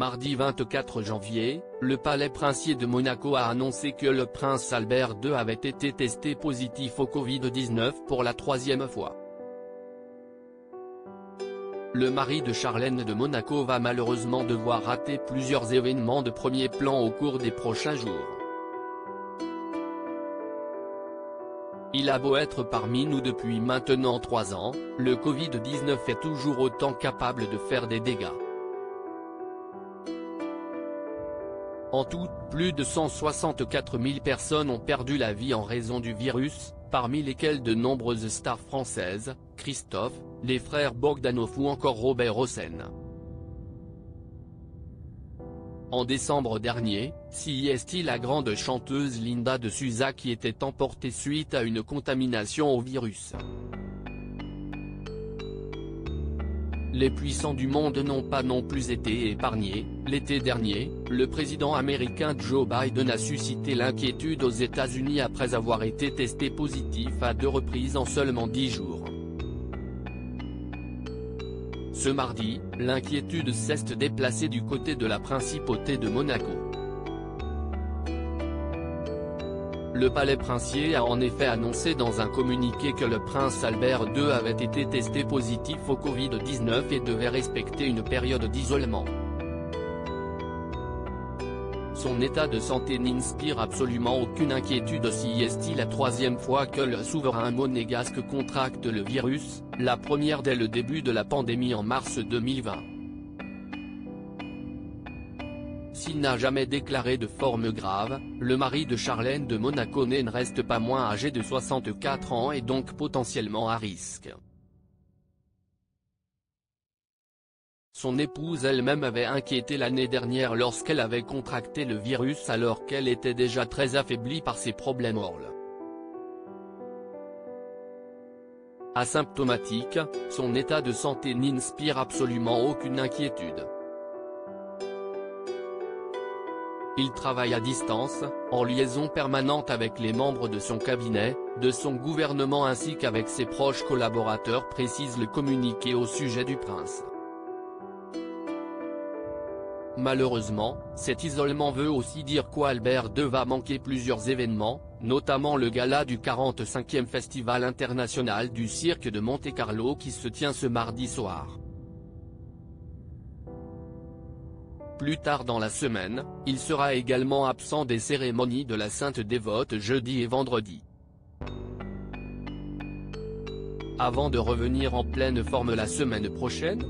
Mardi 24 janvier, le palais princier de Monaco a annoncé que le prince Albert II avait été testé positif au Covid-19 pour la troisième fois. Le mari de Charlène de Monaco va malheureusement devoir rater plusieurs événements de premier plan au cours des prochains jours. Il a beau être parmi nous depuis maintenant 3 ans, le Covid-19 est toujours autant capable de faire des dégâts. En tout, plus de 164 000 personnes ont perdu la vie en raison du virus, parmi lesquelles de nombreuses stars françaises, Christophe, les frères Bogdanov ou encore Robert Hossein. En décembre dernier, CIST, la grande chanteuse Linda de Souza qui était emportée suite à une contamination au virus. Les puissants du monde n'ont pas non plus été épargnés. L'été dernier, le président américain Joe Biden a suscité l'inquiétude aux États-Unis après avoir été testé positif à 2 reprises en seulement 10 jours. Ce mardi, l'inquiétude s'est déplacée du côté de la principauté de Monaco. Le palais princier a en effet annoncé dans un communiqué que le prince Albert II avait été testé positif au Covid-19 et devait respecter une période d'isolement. Son état de santé n'inspire absolument aucune inquiétude. CIST, la troisième fois que le souverain monégasque contracte le virus, la première dès le début de la pandémie en mars 2020. S'il n'a jamais déclaré de forme grave, le mari de Charlène de Monaco ne reste pas moins âgé de 64 ans et donc potentiellement à risque. Son épouse elle-même avait inquiété l'année dernière lorsqu'elle avait contracté le virus alors qu'elle était déjà très affaiblie par ses problèmes orales. Asymptomatique, son état de santé n'inspire absolument aucune inquiétude. Il travaille à distance, en liaison permanente avec les membres de son cabinet, de son gouvernement ainsi qu'avec ses proches collaborateurs, précise le communiqué au sujet du prince. Malheureusement, cet isolement veut aussi dire qu'Albert II va manquer plusieurs événements, notamment le gala du 45e Festival international du cirque de Monte-Carlo qui se tient ce mardi soir. Plus tard dans la semaine, il sera également absent des cérémonies de la Sainte Dévote jeudi et vendredi. Avant de revenir en pleine forme la semaine prochaine,